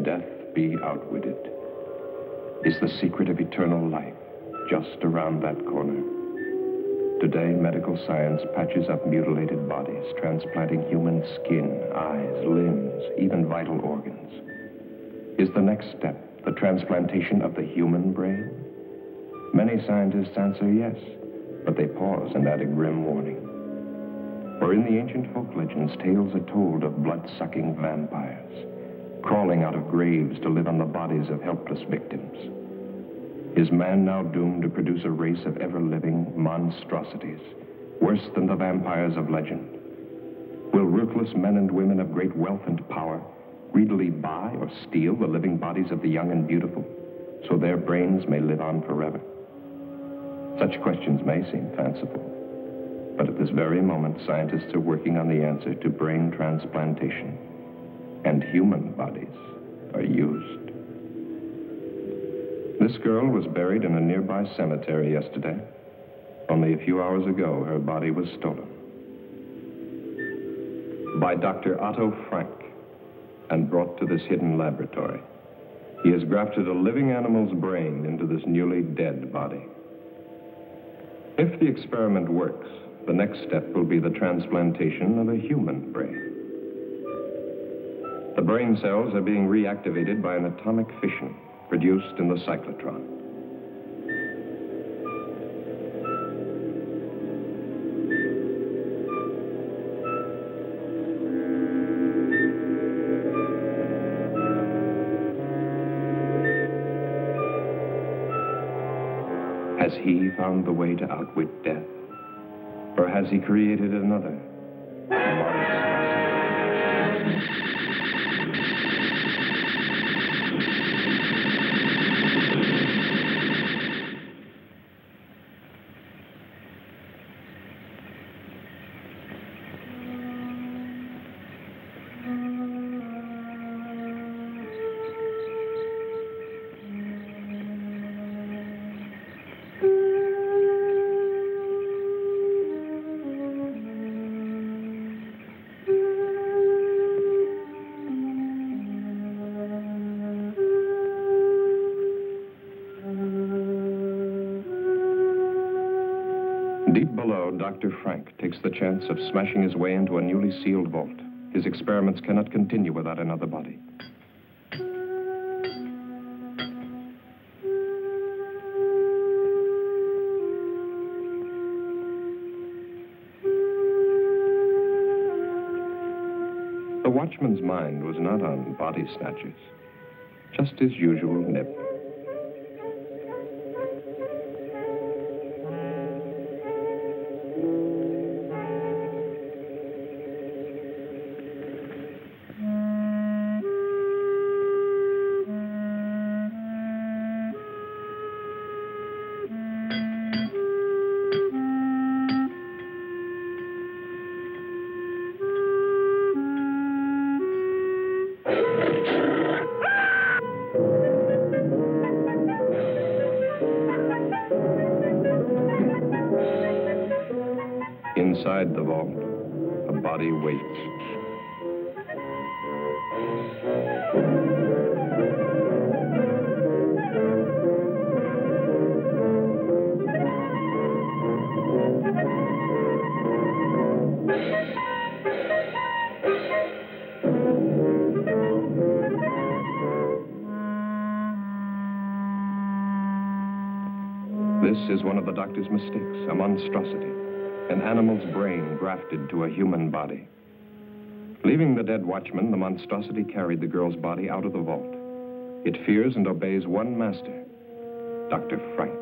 Can death be outwitted? Is the secret of eternal life just around that corner? Today, medical science patches up mutilated bodies, transplanting human skin, eyes, limbs, even vital organs. Is the next step the transplantation of the human brain? Many scientists answer yes, but they pause and add a grim warning. For in the ancient folk legends, tales are told of blood-sucking vampires, crawling out of graves to live on the bodies of helpless victims. Is man now doomed to produce a race of ever-living monstrosities, worse than the vampires of legend? Will ruthless men and women of great wealth and power greedily buy or steal the living bodies of the young and beautiful, so their brains may live on forever? Such questions may seem fanciful, but at this very moment, scientists are working on the answer to brain transplantation, and human bodies are used. This girl was buried in a nearby cemetery yesterday. Only a few hours ago, her body was stolen. By Dr. Otto Frank, and brought to this hidden laboratory. He has grafted a living animal's brain into this newly dead body. If the experiment works, the next step will be the transplantation of a human brain. The brain cells are being reactivated by an atomic fission produced in the cyclotron. Has he found the way to outwit death? Or has he created another monstrosity? Deep below, Dr. Frank takes the chance of smashing his way into a newly sealed vault. His experiments cannot continue without another body. The watchman's mind was not on body snatchers, just his usual nip. Inside the vault, a body waits. This is one of the doctor's mistakes, a monstrosity. An animal's brain grafted to a human body. Leaving the dead watchman, the monstrosity carried the girl's body out of the vault. It fears and obeys one master, Dr. Frank.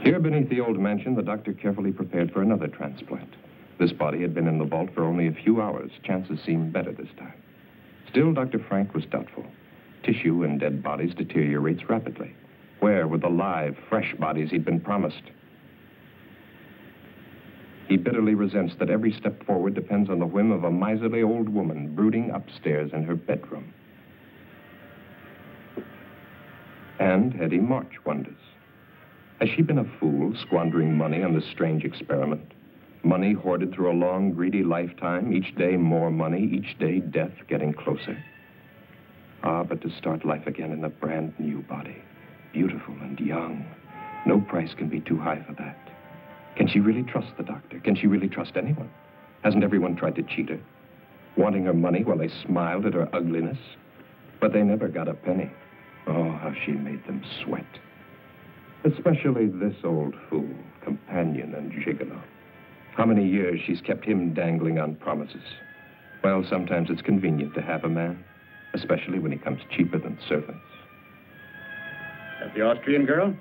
Here beneath the old mansion, the doctor carefully prepared for another transplant. This body had been in the vault for only a few hours. Chances seemed better this time. Still, Dr. Frank was doubtful. Tissue in dead bodies deteriorates rapidly. Where were the live, fresh bodies he'd been promised? He bitterly resents that every step forward depends on the whim of a miserly old woman brooding upstairs in her bedroom. And Hetty March wonders. Has she been a fool, squandering money on this strange experiment? Money hoarded through a long, greedy lifetime, each day more money, each day death getting closer. Ah, but to start life again in a brand new body, beautiful and young, no price can be too high for that. Can she really trust the doctor? Can she really trust anyone? Hasn't everyone tried to cheat her? Wanting her money while they smiled at her ugliness? But they never got a penny. Oh, how she made them sweat. Especially this old fool, companion and gigolo. How many years she's kept him dangling on promises. Well, sometimes it's convenient to have a man, especially when he comes cheaper than servants. That the Austrian girl?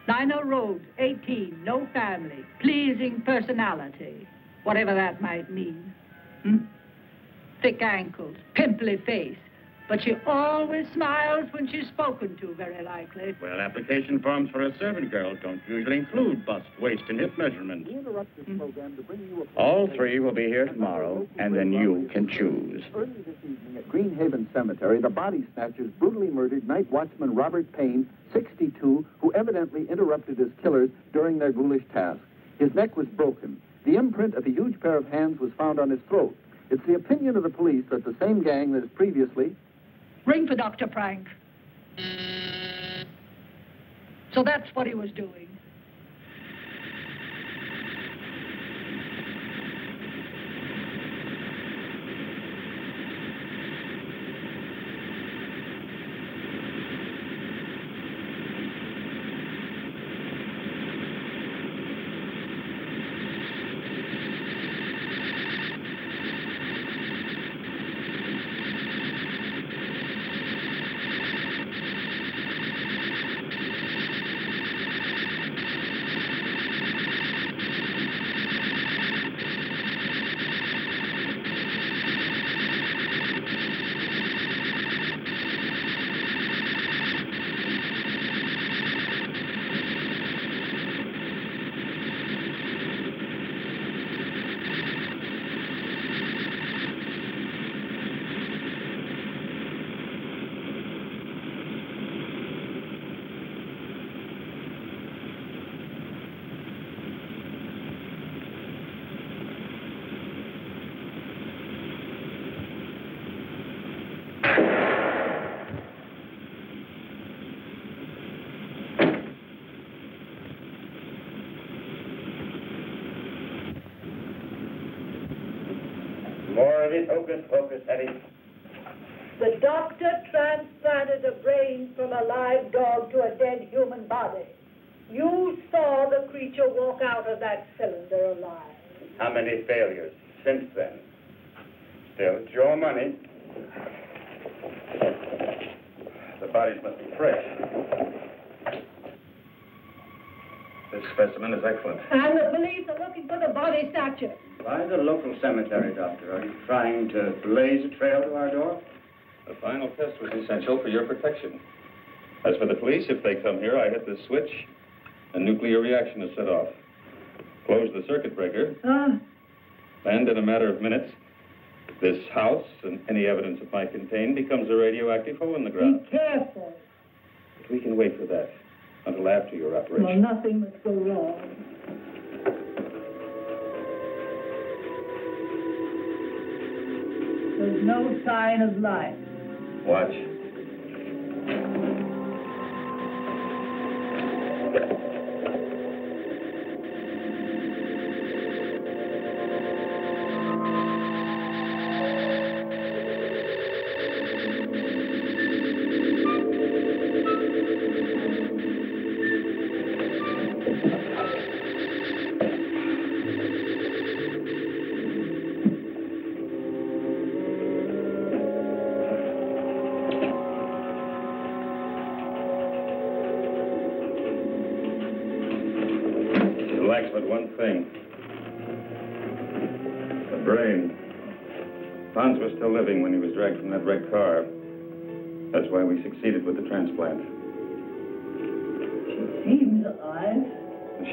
Lionel Rhodes, 18, no family, pleasing personality, whatever that might mean. Thick ankles, pimply face, but she always smiles when she's spoken to, very likely. Well, application forms for a servant girl don't usually include bust, waist, and hip measurements. All three will be here tomorrow, and then you can choose. Early this evening at Greenhaven Cemetery, the body snatchers brutally murdered night watchman Robert Payne, 62, who evidently interrupted his killers during their ghoulish task. His neck was broken. The imprint of a huge pair of hands was found on his throat. It's the opinion of the police that the same gang that has previously... Ring for Dr. Frank. So that's what he was doing. More of it, hocus pocus, Hetty. The doctor transplanted a brain from a live dog to a dead human body. You saw the creature walk out of that cylinder alive. How many failures since then? Still, it's your money. The bodies must be fresh. This specimen is excellent. And the police are looking for the body snatcher. Why the local cemetery, Doctor? Are you trying to blaze a trail to our door? The final test was essential for your protection. As for the police, if they come here, I hit the switch, a nuclear reaction is set off. Close the circuit breaker, and in a matter of minutes, this house and any evidence it might contain becomes a radioactive hole in the ground. Be careful. But we can wait for that until after your operation. Well, nothing must go wrong. There's no sign of life. Watch. lacks but one thing. The brain. Pons was still living when he was dragged from that red car. That's why we succeeded with the transplant. She seems alive.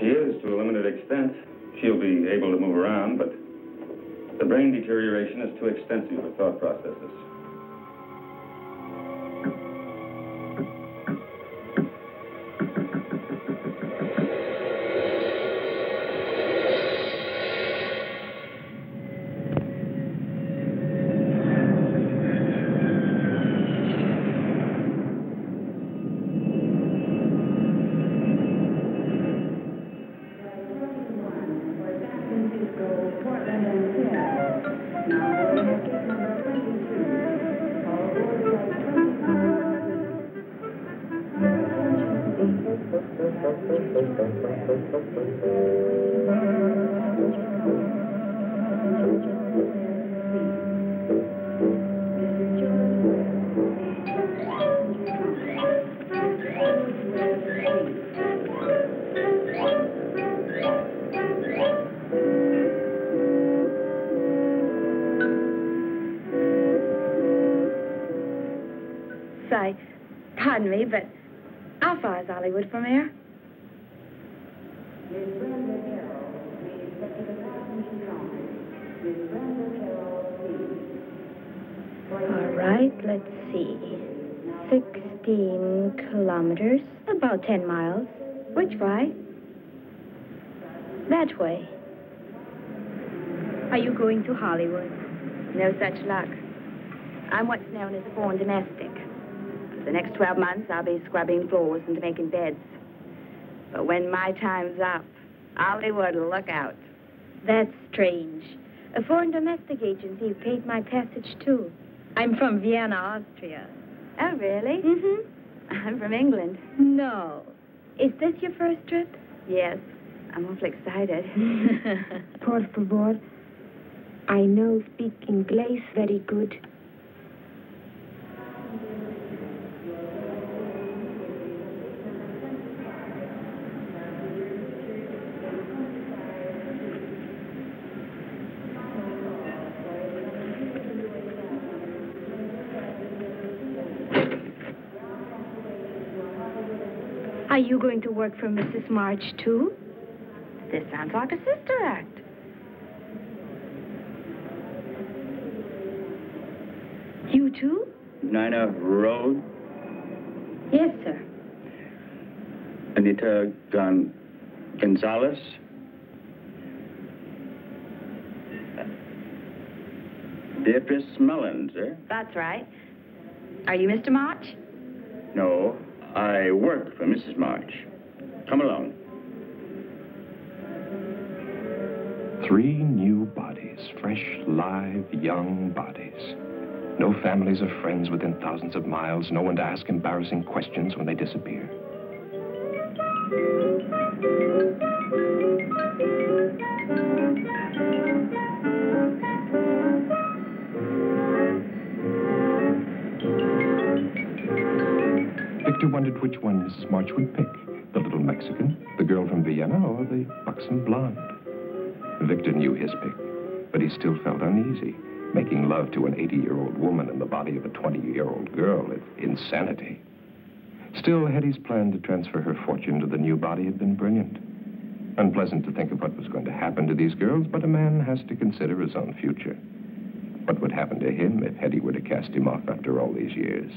She is, to a limited extent. She'll be able to move around, but the brain deterioration is too extensive for thought processes. Pardon me, but how far is Hollywood from here? All right, let's see. 16 kilometers, about 10 miles. Which way? That way. Are you going to Hollywood? No such luck. I'm what's known as a born domestic. For the next 12 months, I'll be scrubbing floors and making beds. But when my time's up, Hollywood will look out. That's strange. A foreign domestic agency paid my passage, too. I'm from Vienna, Austria. Oh, really? Mm-hmm. I'm from England. No. Is this your first trip? Yes. I'm awfully excited. Por favor. I know speak English very good. Are you going to work for Mrs. March, too? This sounds like a sister act. You, too? Nina Road? Yes, sir. Anita Gonzalez? Beatrice Mullins, eh? That's right. Are you Mr. March? No, I work for Mrs. March. Come along. 3 new bodies, fresh, live, young bodies. No families or friends within thousands of miles. No one to ask embarrassing questions when they disappear. Victor wondered which one Mrs. March would pick. The little Mexican, the girl from Vienna, or the buxom blonde. Victor knew his pick, but he still felt uneasy. Making love to an 80-year-old woman in the body of a 20-year-old girl, it's insanity. Still, Hetty's plan to transfer her fortune to the new body had been brilliant. Unpleasant to think of what was going to happen to these girls, but a man has to consider his own future. What would happen to him if Hetty were to cast him off after all these years?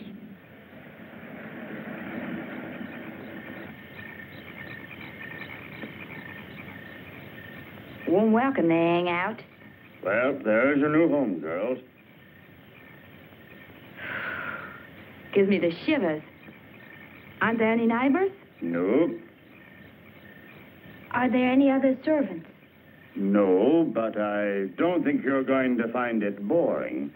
Warm welcome, they hang out. Well, there's your new home, girls. Gives me the shivers. Aren't there any neighbors? No. Are there any other servants? No, but I don't think you're going to find it boring.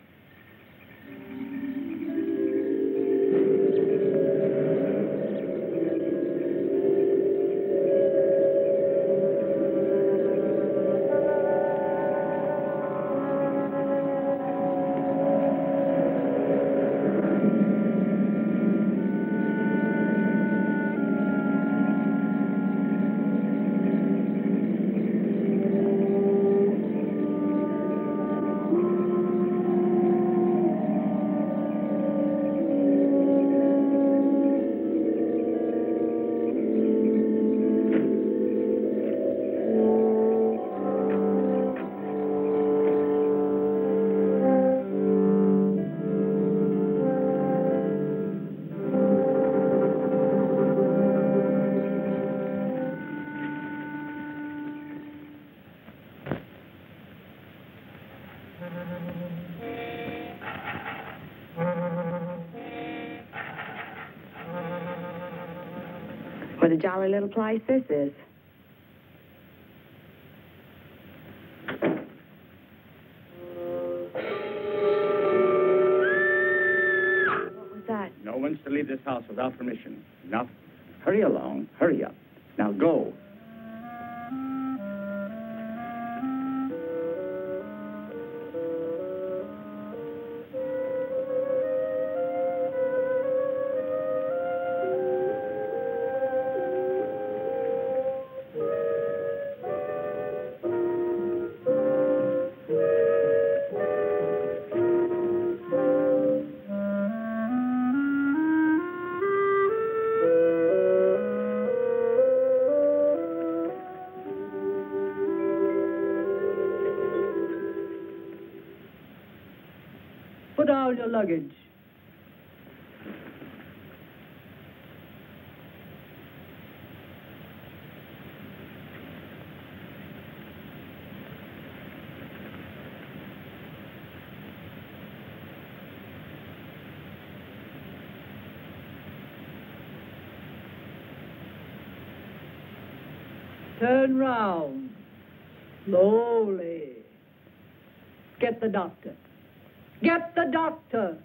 What a jolly little place this is. What was that? No one's to leave this house without permission. Now, hurry along. Hurry up. Now, go. Put down your luggage. Turn round. Slowly. Get the doctor. Get the doctor.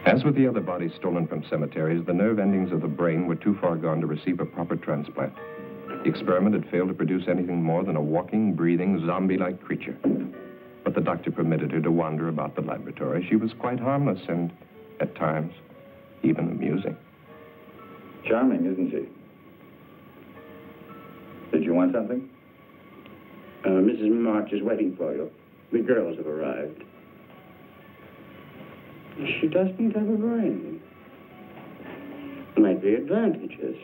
As with the other bodies stolen from cemeteries, the nerve endings of the brain were too far gone to receive a proper transplant. The experiment had failed to produce anything more than a walking, breathing, zombie-like creature. But the doctor permitted her to wander about the laboratory. She was quite harmless and, at times, even amusing. Charming, isn't she? Did you want something? Mrs. March is waiting for you. The girls have arrived. She doesn't have a brain. Might be advantages.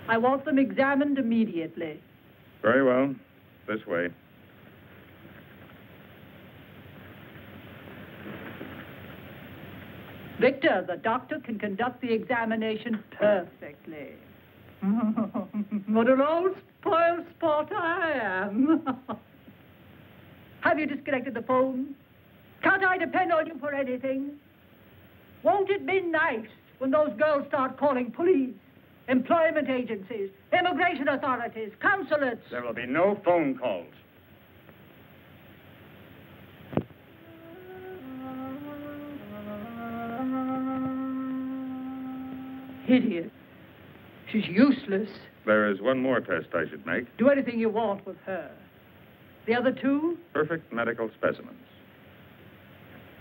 I want them examined immediately. Very well. This way. Victor, the doctor can conduct the examination perfectly. What an old spoiled sport I am. Have you disconnected the phone? Can't I depend on you for anything? Won't it be nice when those girls start calling police, employment agencies, immigration authorities, consulates? There will be no phone calls. Idiot. She's useless. There is one more test I should make. Do anything you want with her. The other two? Perfect medical specimens.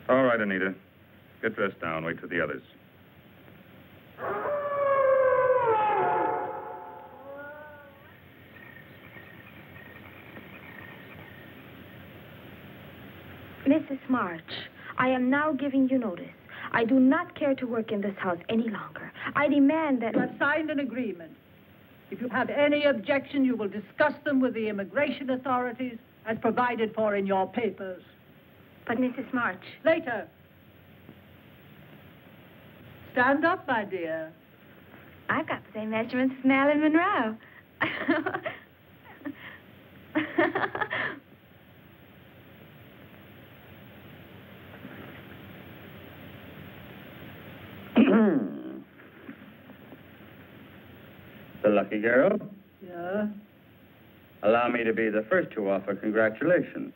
All right, Anita. Get dressed now. Wait for the others. Mrs. March, I am now giving you notice. I do not care to work in this house any longer. I demand that... You have signed an agreement. If you have any objection, you will discuss them with the immigration authorities as provided for in your papers. But, Mrs. March... Later. Stand up, my dear. I've got the same measurements as Marilyn Monroe. The lucky girl. Yeah? Allow me to be the first to offer congratulations.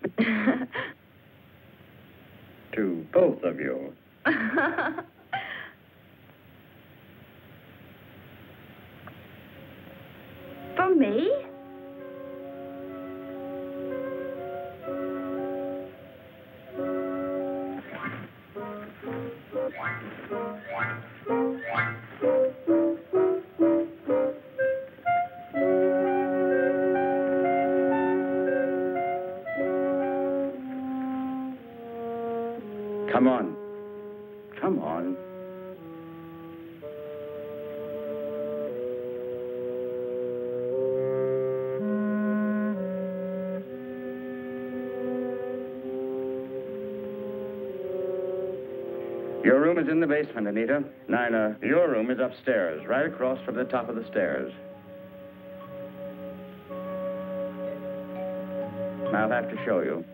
To both of you. For me? Come on. Come on. Your room is in the basement, Anita. Nina, your room is upstairs, right across from the top of the stairs. I'll have to show you.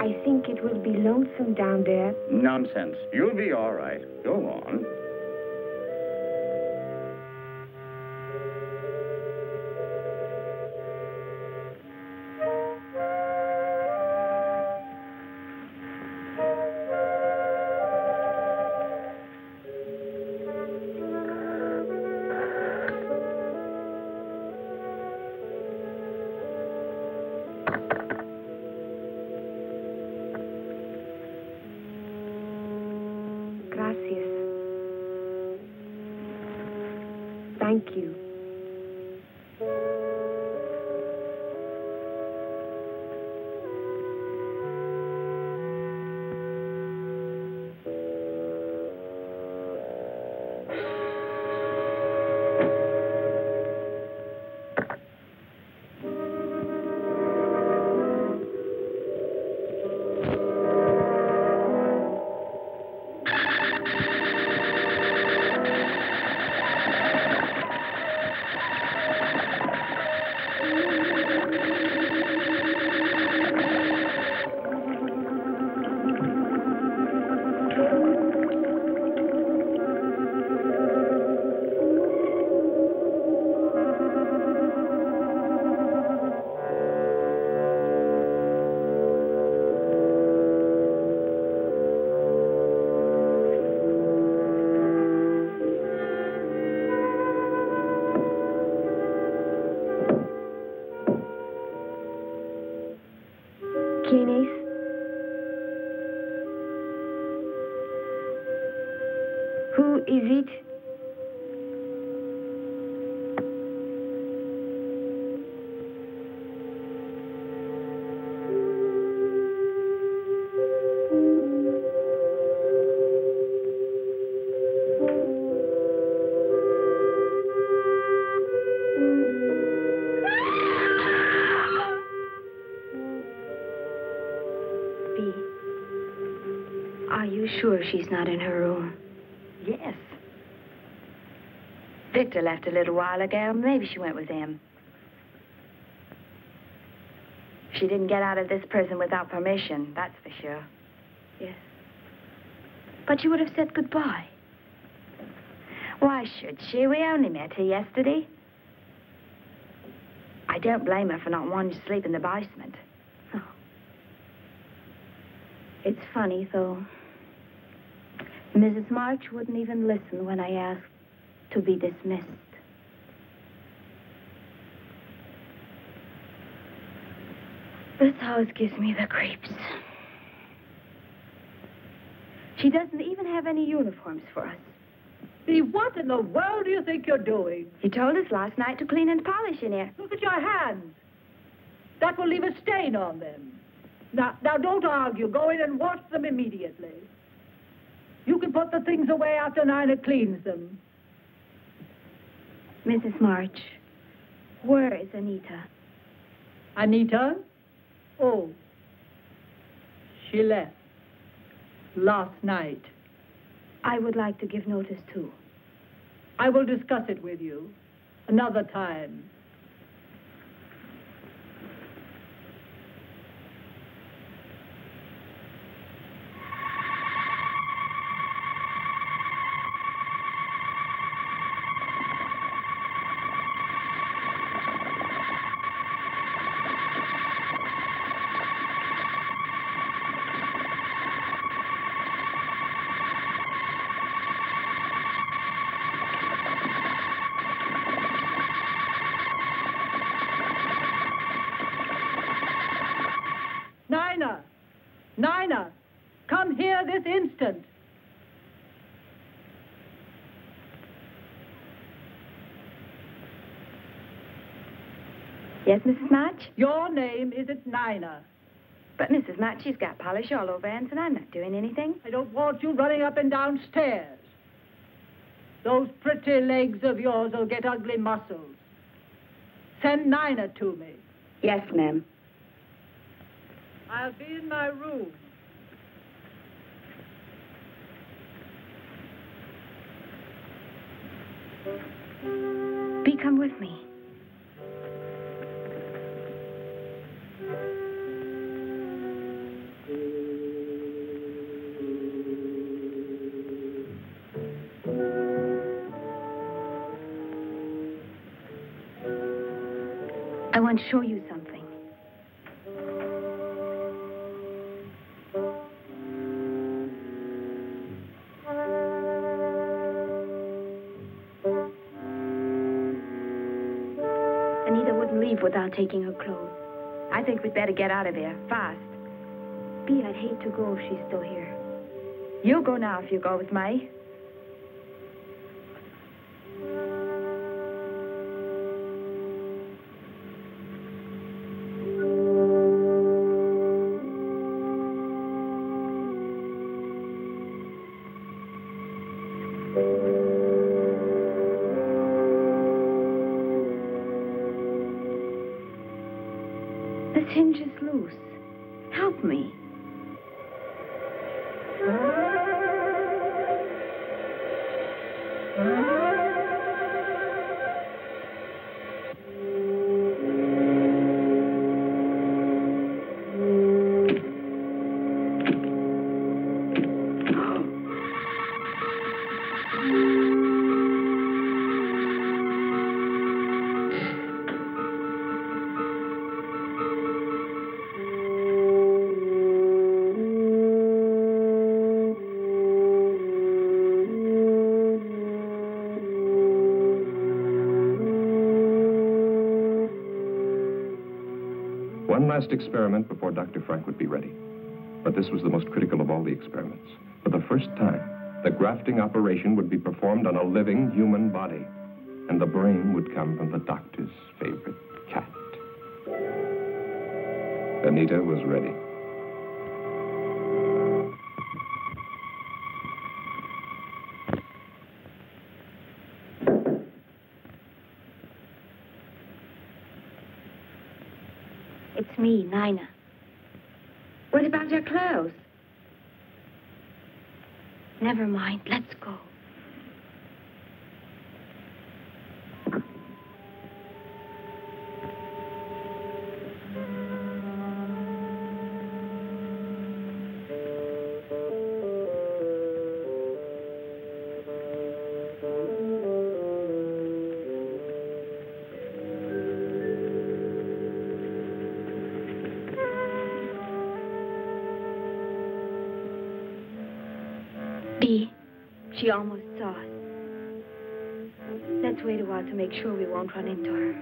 I think it will be lonesome down there. Nonsense. You'll be all right. Go on. Gracias. Thank you. ¿Quién es? Who is it? Are you sure she's not in her room? Yes. Victor left a little while ago. Maybe she went with him. She didn't get out of this prison without permission, that's for sure. Yes. But you would have said goodbye. Why should she? We only met her yesterday. I don't blame her for not wanting to sleep in the basement. Oh. It's funny, though. Mrs. March wouldn't even listen when I asked to be dismissed. This house gives me the creeps. She doesn't even have any uniforms for us. See, what in the world do you think you're doing? You told us last night to clean and polish in here. Look at your hands. That will leave a stain on them. Now, don't argue. Go in and wash them immediately. You can put the things away after Nina cleans them. Mrs. March, where is Anita? Anita? Oh, she left last night. I would like to give notice, too. I will discuss it with you another time. Yes, Mrs. March? Your name isn't Nina. But Mrs. March, she's got polish all over hands, and I'm not doing anything. I don't want you running up and down stairs. Those pretty legs of yours will get ugly muscles. Send Nina to me. Yes, ma'am. I'll be in my room. Bee, come with me. I want to show you something. Anita wouldn't leave without taking her clothes. I think we'd better get out of here, fast. Bee, I'd hate to go if she's still here. You go now if you go with me. This hinge is loose. Help me. One last experiment before Dr. Frank would be ready. But this was the most critical of all the experiments. For the first time, the grafting operation would be performed on a living human body. And the brain would come from the doctor's favorite cat. Anita was ready. It's me, Nina. What about your clothes? Never mind. Let's go. Bee, she almost saw us. Let's wait a while to make sure we won't run into her.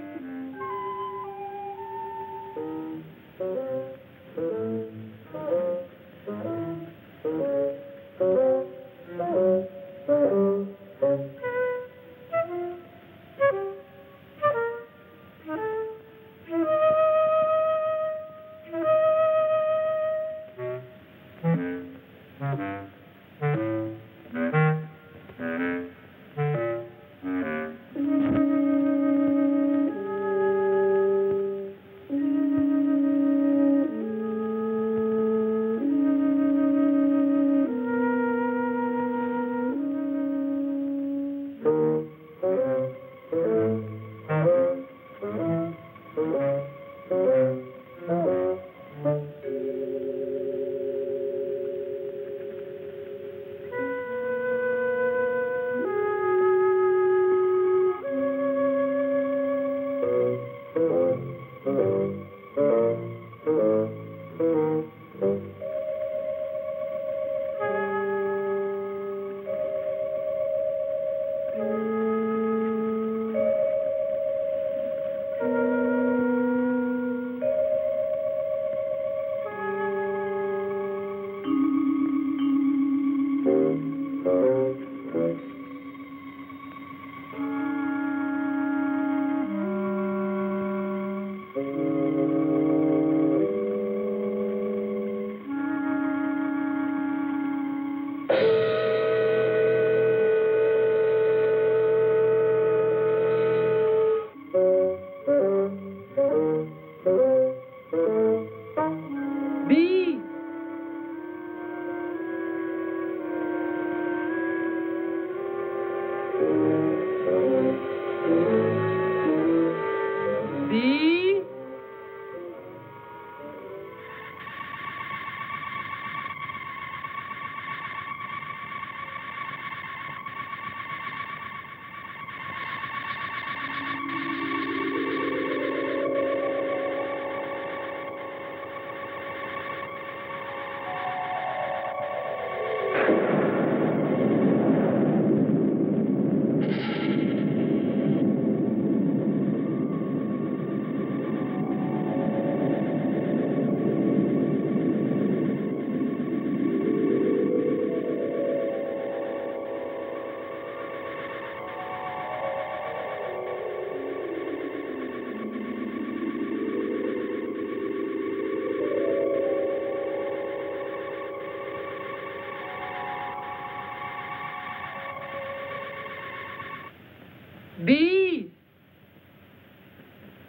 B!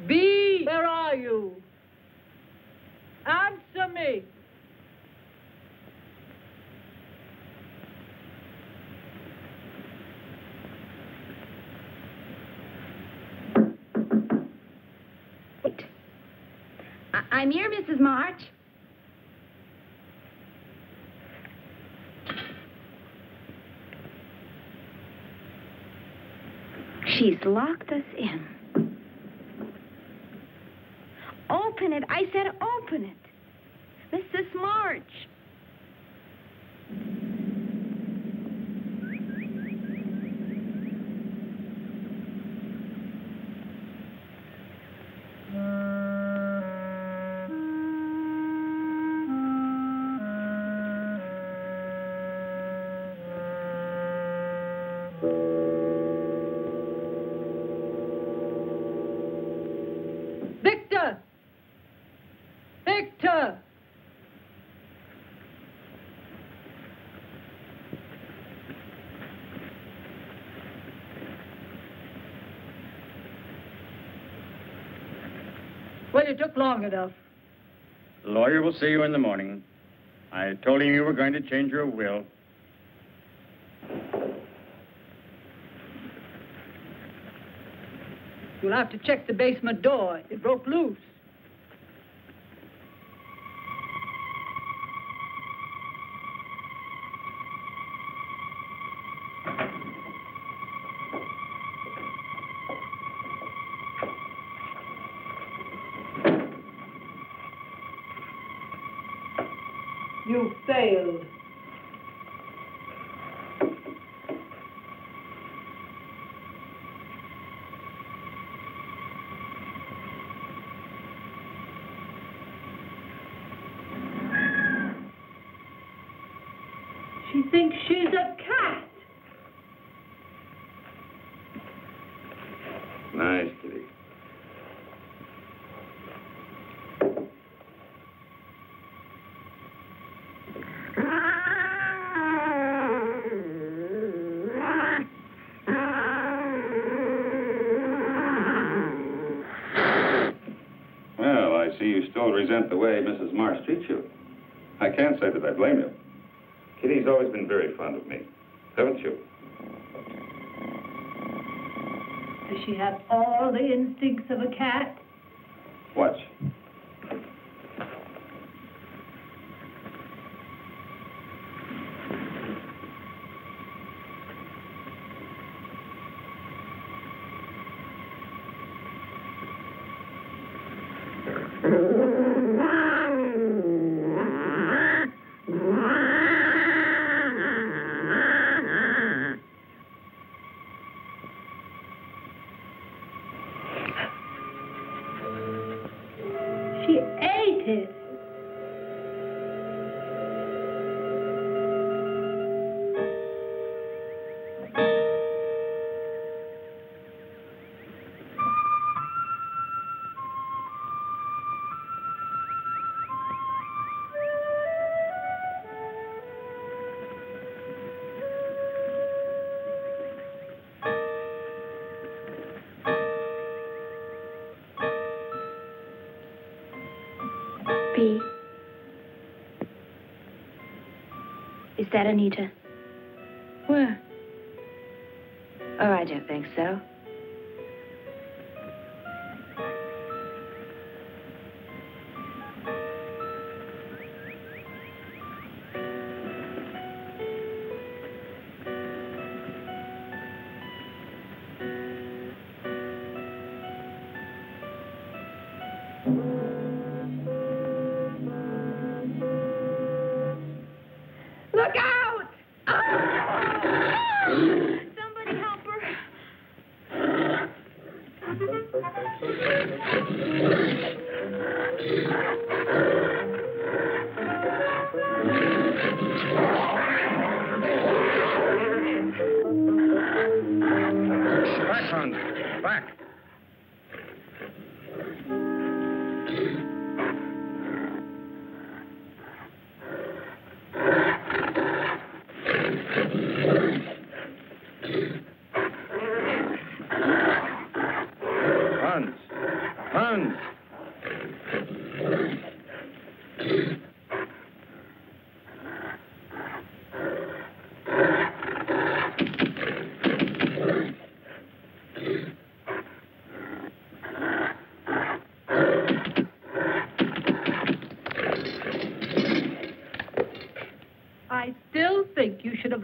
B! Where are you? Answer me! Wait. I'm here, Mrs. March. She's locked us in. Open it. I said open it. Mrs. March. Victor! Victor! Well, it took long enough. The lawyer will see you in the morning. I told him you were going to change your will. You'll have to check the basement door. It broke loose. You failed. She thinks she's a cat. Nice, kitty. Well, I see you still resent the way Mrs. Marsh treats you. I can't say that I blame you. Kitty's always been very fond of me, haven't you? Does she have all the instincts of a cat? Watch. She ate it. B. Is that Anita? Where? Oh, I don't think so. Look out! Somebody help her. Matron, back.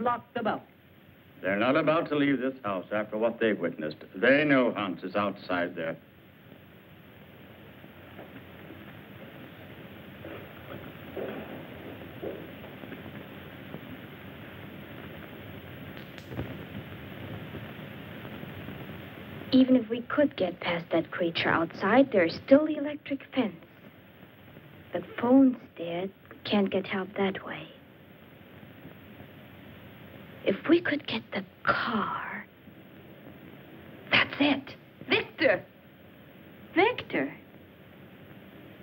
locked them up. They're not about to leave this house after what they've witnessed. They know Hans is outside there. Even if we could get past that creature outside, there's still the electric fence. The phone's dead. Can't get help that way. If we could get the car... That's it. Victor! Victor?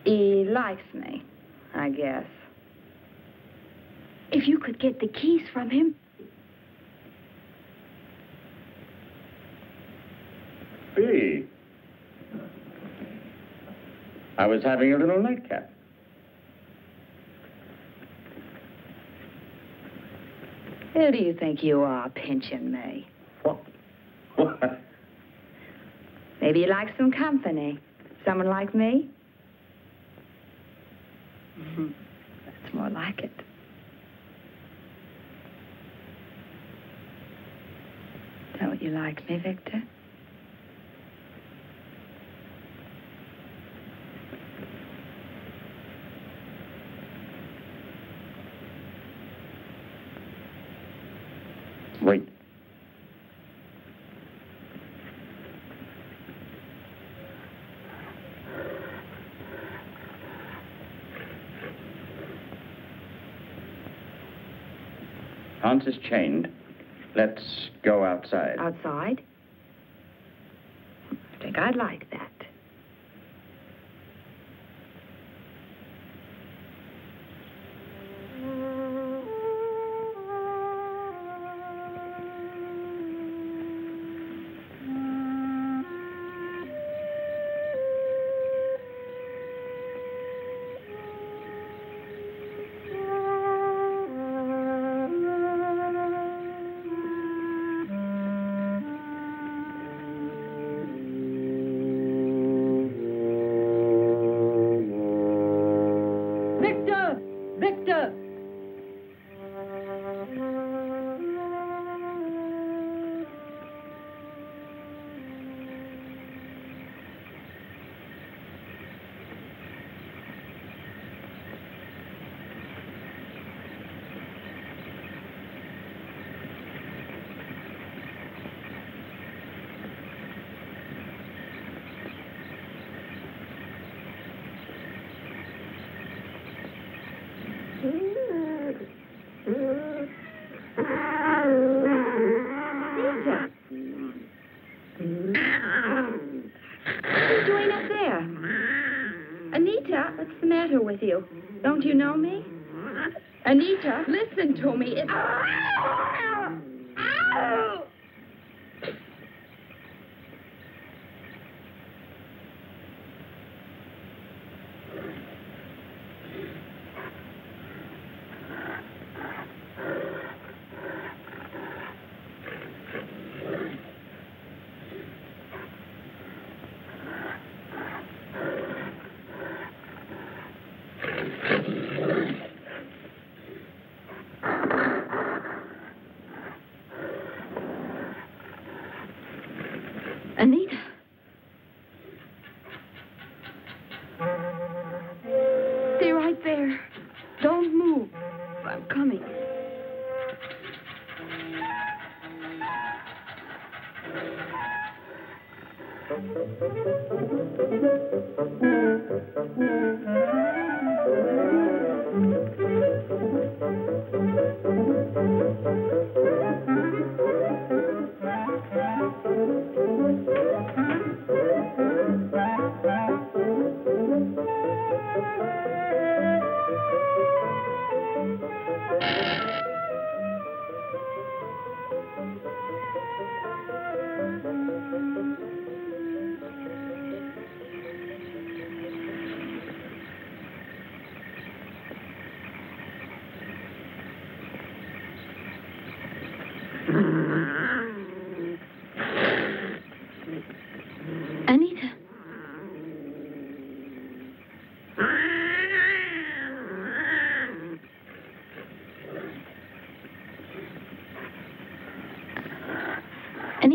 He likes me, I guess. If you could get the keys from him... B. I was having a little nightcap. Who do you think you are, pinching me? What? What? Maybe you like some company. Someone like me? That's more like it. Don't you like me, Victor? Wait. Hans is chained. Let's go outside. Outside? I think I'd like that. What's the matter with you? Don't you know me? Anita, listen to me. It's... Ow! Anita. Stay right there. Don't move. I'm coming.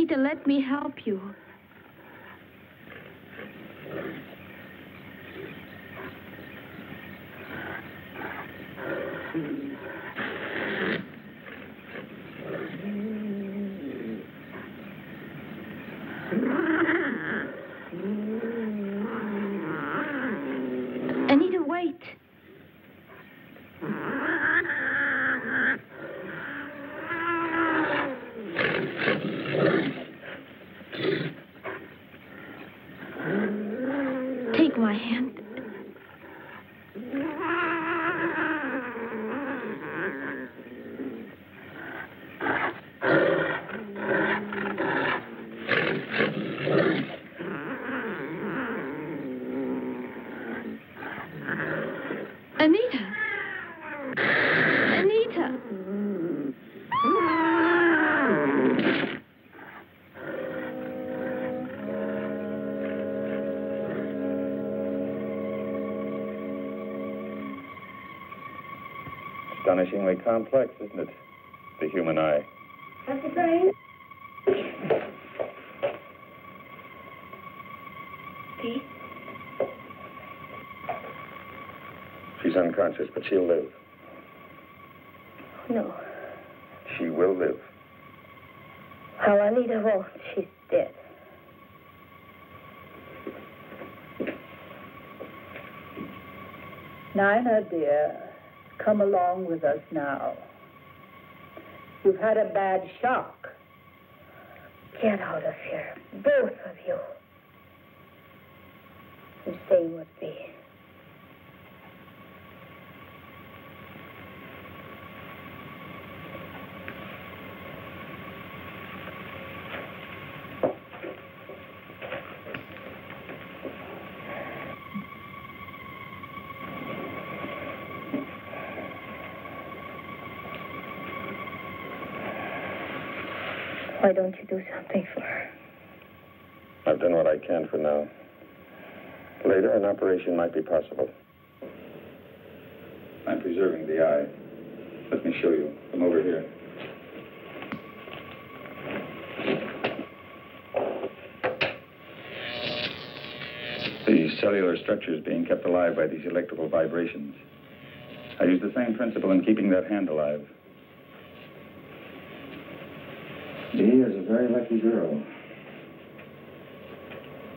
Anita, let me help you. Anita, wait. Take my hand. Anita! Anita! Astonishingly complex, isn't it? The human eye. Dr. Crane? Pete? She's unconscious, but she'll live. No. She will live. How Anita won't. She's dead. Nina, dear, come along with us now. You've had a bad shock. Get out of here, both of you. And stay with me. Why don't you do something for her? I've done what I can for now. Later, an operation might be possible. I'm preserving the eye. Let me show you. Come over here. The cellular structure is being kept alive by these electrical vibrations. I use the same principle in keeping that hand alive. Dee is a very lucky girl.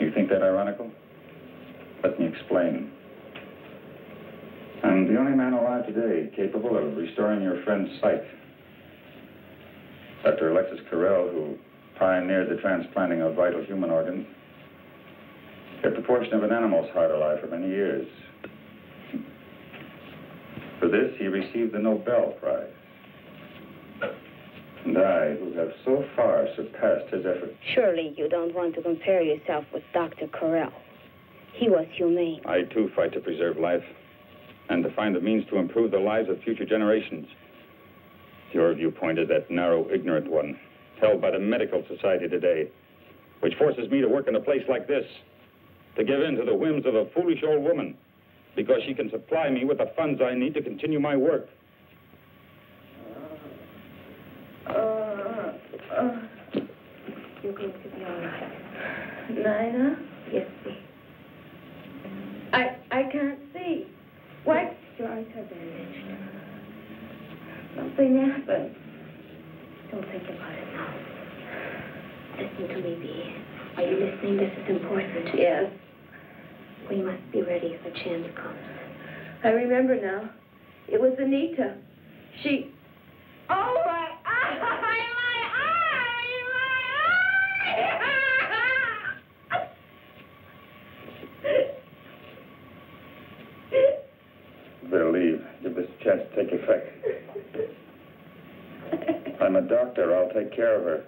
You think that ironical? Let me explain. I'm the only man alive today capable of restoring your friend's sight. Dr. Alexis Carrel, who pioneered the transplanting of vital human organs, kept a portion of an animal's heart alive for many years. For this, he received the Nobel Prize. And I, who have so far surpassed his efforts. Surely you don't want to compare yourself with Dr. Carrel. He was humane. I, too, fight to preserve life and to find the means to improve the lives of future generations. Your viewpoint is that narrow, ignorant one, held by the medical society today, which forces me to work in a place like this, to give in to the whims of a foolish old woman, because she can supply me with the funds I need to continue my work. You're going to be all right. Nina? Yes, please. I can't see. What? Your eyes are bandaged. Something happened. Don't think about it now. Listen to me, Bee. Are you listening? This is important. Yes. We must be ready if a chance comes. I remember now. It was Anita. She... Oh, my eye! My eye! Better leave. Give this a chance to take effect. I'm a doctor. I'll take care of her.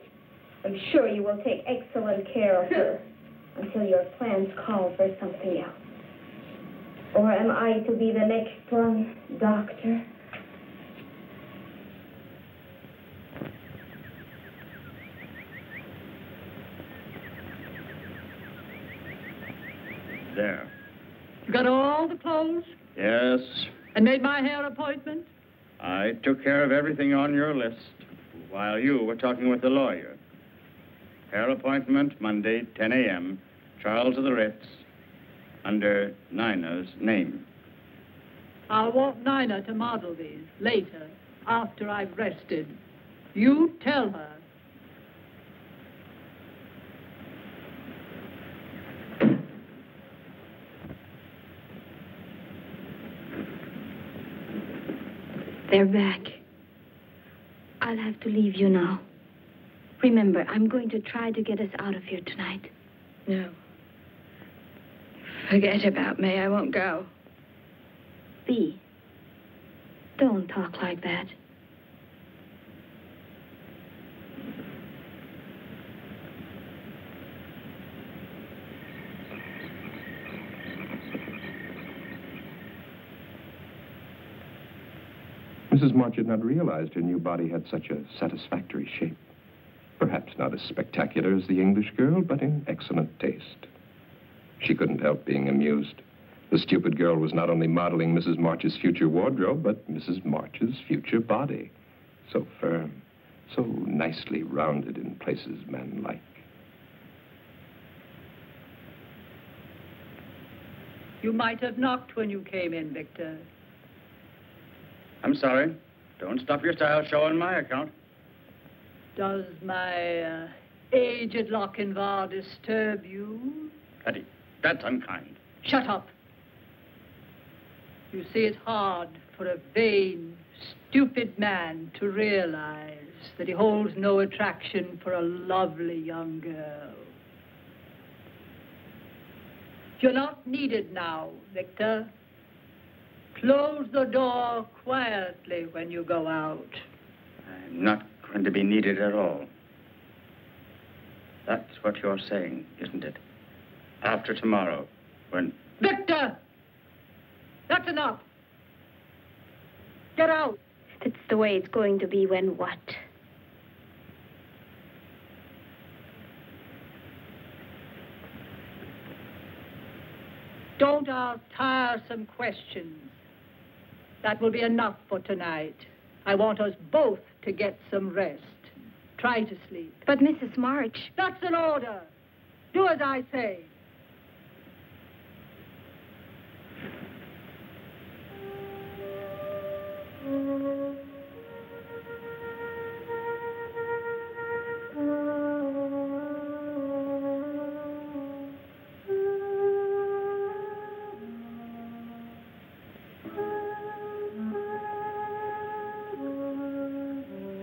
I'm sure you will take excellent care of her until your plans call for something else. Or am I to be the next one, Doctor? There. You got all the clothes Yes, and made my hair appointment? I took care of everything on your list while you were talking with the lawyer. Hair appointment Monday, 10 a.m. Charles of the Ritz, under Nina's name. I'll want Nina to model these later, after I've rested. You tell her. They're back. I'll have to leave you now. Remember, I'm going to try to get us out of here tonight. No. Forget about me. I won't go. Bea, don't talk like that. Mrs. March had not realized her new body had such a satisfactory shape. Perhaps not as spectacular as the English girl, but in excellent taste. She couldn't help being amused. The stupid girl was not only modeling Mrs. March's future wardrobe, but Mrs. March's future body. So firm, so nicely rounded in places men like. You might have knocked when you came in, Victor. I'm sorry. Don't stop your style show on my account. Does my aged Lochinvar disturb you? Hetty, that's unkind. Shut up. You see, it's hard for a vain, stupid man to realize that he holds no attraction for a lovely young girl. You're not needed now, Victor. Close the door quietly when you go out. I'm not going to be needed at all. That's what you're saying, isn't it? After tomorrow, when... Victor! That's enough. Get out. That's the way it's going to be when what? Don't ask tiresome questions. That will be enough for tonight. I want us both to get some rest. Try to sleep. But Mrs. March... That's an order. Do as I say.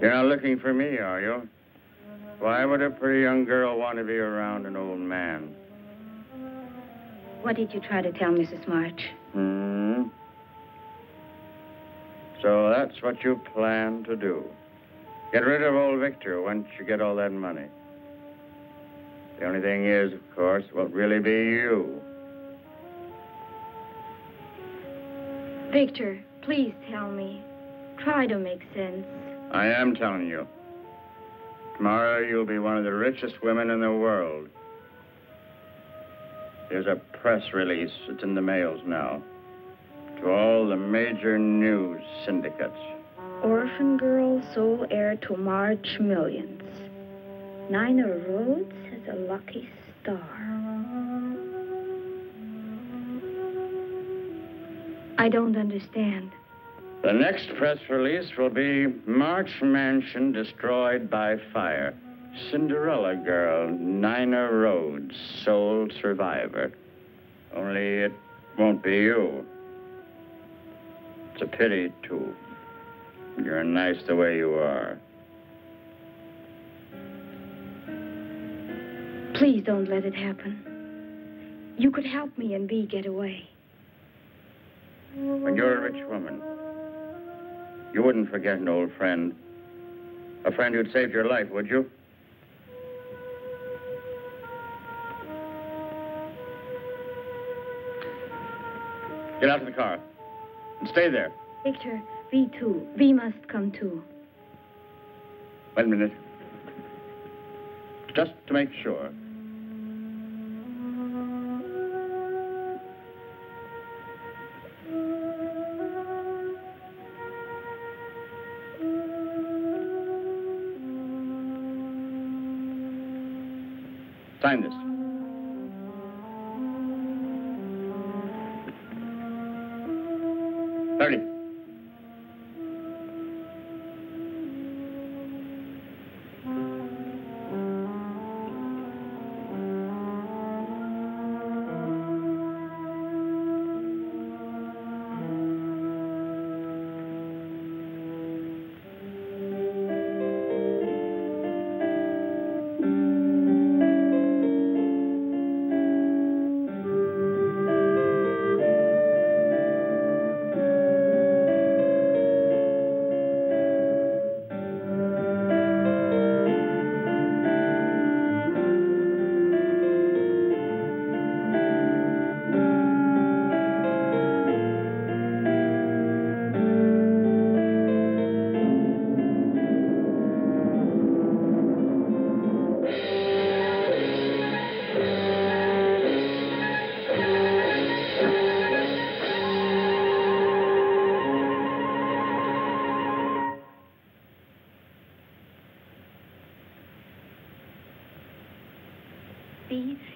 You're not looking for me, are you? Why would a pretty young girl want to be around an old man? What did you try to tell Mrs. March? So that's what you plan to do. Get rid of old Victor once you get all that money. The only thing is, of course, it won't really be you. Victor, please tell me. Try to make sense. I am telling you. Tomorrow you'll be one of the richest women in the world. There's a press release. It's in the mails now. To all the major news syndicates. Orphan girl, sole heir to March millions. Nina Rhodes has a lucky star. I don't understand. The next press release will be March Mansion destroyed by fire. Cinderella girl, Nina Rhodes, sole survivor. Only it won't be you. It's a pity, too. You're nice the way you are. Please don't let it happen. You could help me and Bea get away. When you're a rich woman, you wouldn't forget an old friend. A friend who'd saved your life, would you? Get out of the car. And stay there. Victor, Bea too. Bea must come too. Wait a minute. Just to make sure. Sign this. Hurry.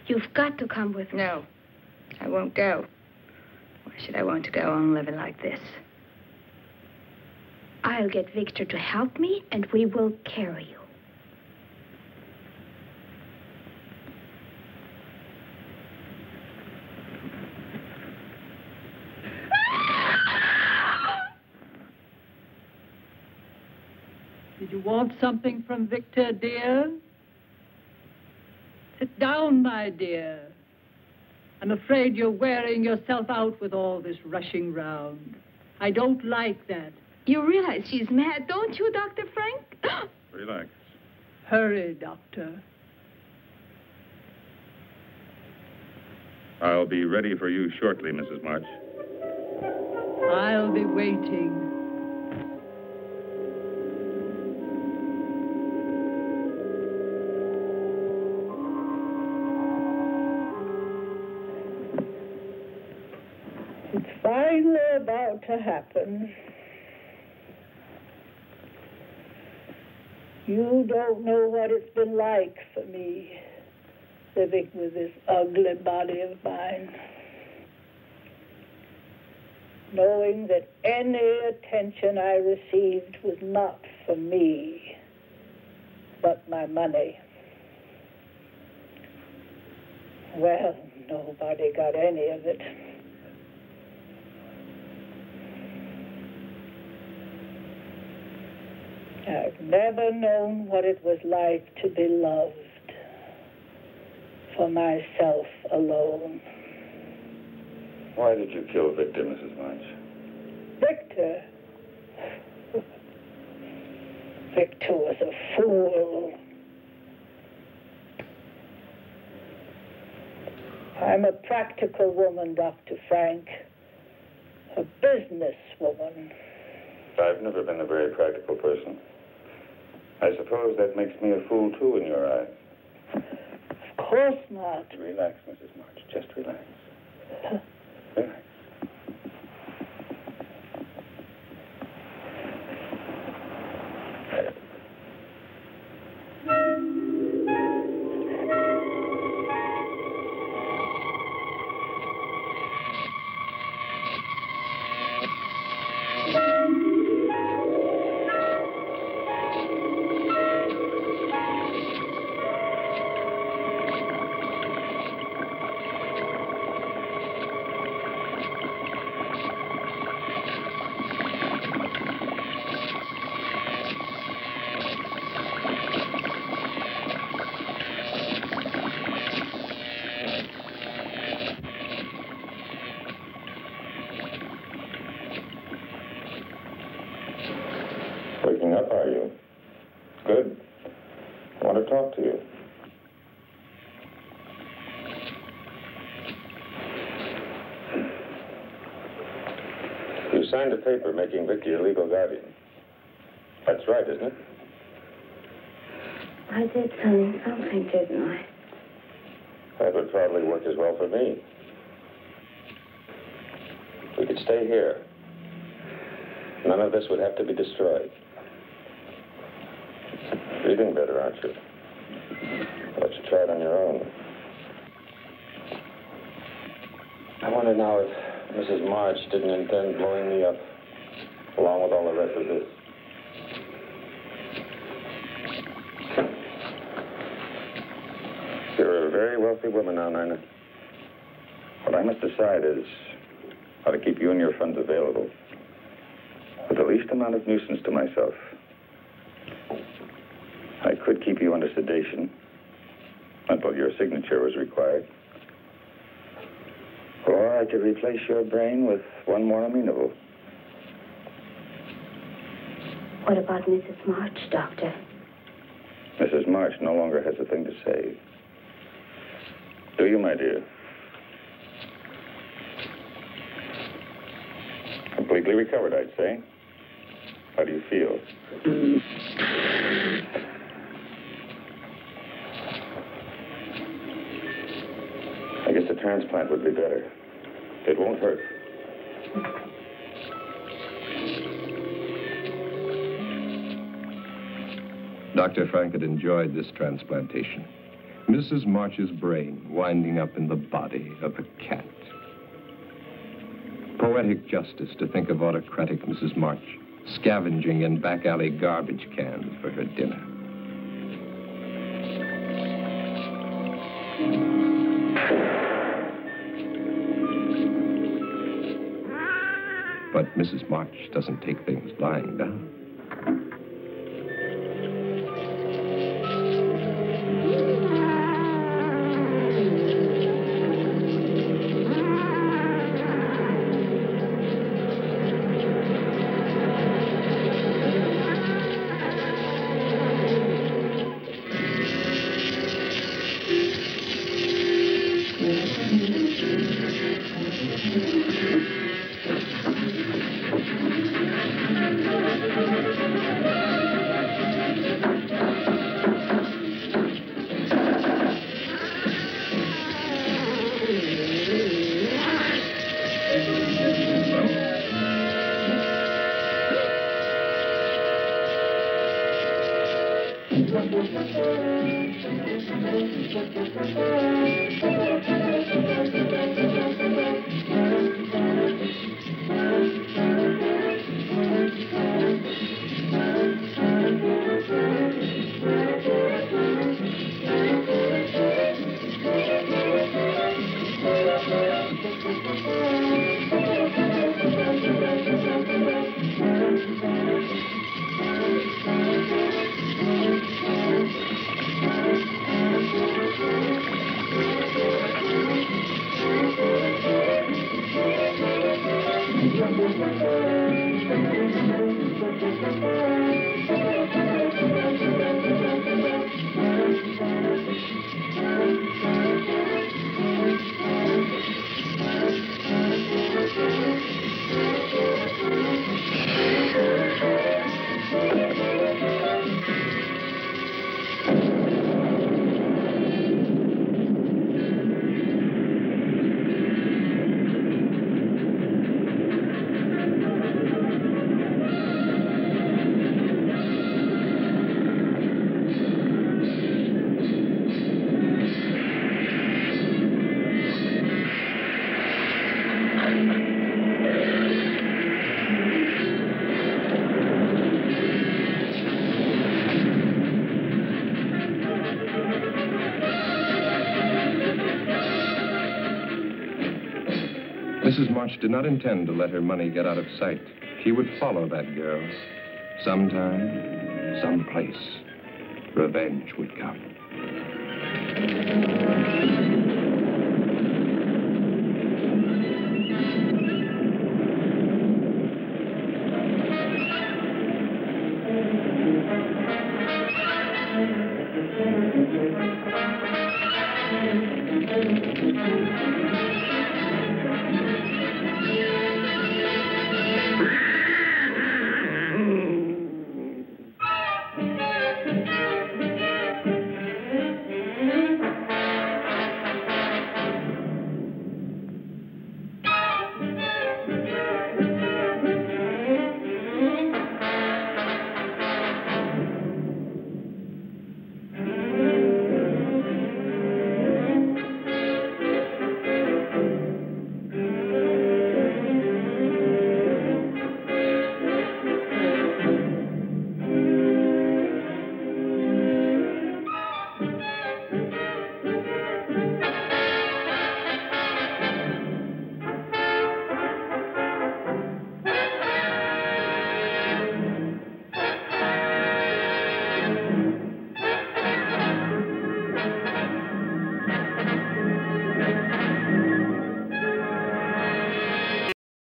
You've got to come with me. No, I won't go. Why should I want to go on living like this? I'll get Victor to help me, and we will carry you. Did you want something from Victor, dear? Sit down, my dear. I'm afraid you're wearing yourself out with all this rushing round. I don't like that. You realize she's mad, don't you, Dr. Frank? Relax. Hurry, Doctor. I'll be ready for you shortly, Mrs. March. I'll be waiting. It's finally about to happen. You don't know what it's been like for me, living with this ugly body of mine. Knowing that any attention I received was not for me, but my money. Well, nobody got any of it. I've never known what it was like to be loved for myself alone. Why did you kill Victor, Mrs. March? Victor? Victor was a fool. I'm a practical woman, Dr. Frank. A businesswoman. I've never been a very practical person. I suppose that makes me a fool, too, in your eyes. Of course not. Relax, Mrs. March. Just relax. Relax. Waking up, are you? Good. I want to talk to you. You signed a paper making Vicky your legal guardian. That's right, isn't it? I did sign something, didn't I? That would probably work as well for me. We could stay here. None of this would have to be destroyed. Breathing better, aren't you? Why don't you try it on your own? I wonder now if Mrs. March didn't intend blowing me up, along with all the rest of this. You're a very wealthy woman now, Nina. What I must decide is how to keep you and your funds available with the least amount of nuisance to myself. I could keep you under sedation until your signature was required. Or I could replace your brain with one more amenable. What about Mrs. March, Doctor? Mrs. March no longer has a thing to say. Do you, my dear? Completely recovered, I'd say. How do you feel? I guess a transplant would be better. It won't hurt. Dr. Frank had enjoyed this transplantation. Mrs. March's brain winding up in the body of a cat. Poetic justice to think of autocratic Mrs. March scavenging in back alley garbage cans for her dinner. But Mrs. March doesn't take things lying down. Mrs. March did not intend to let her money get out of sight. She would follow that girl. Sometime, someplace, revenge would come.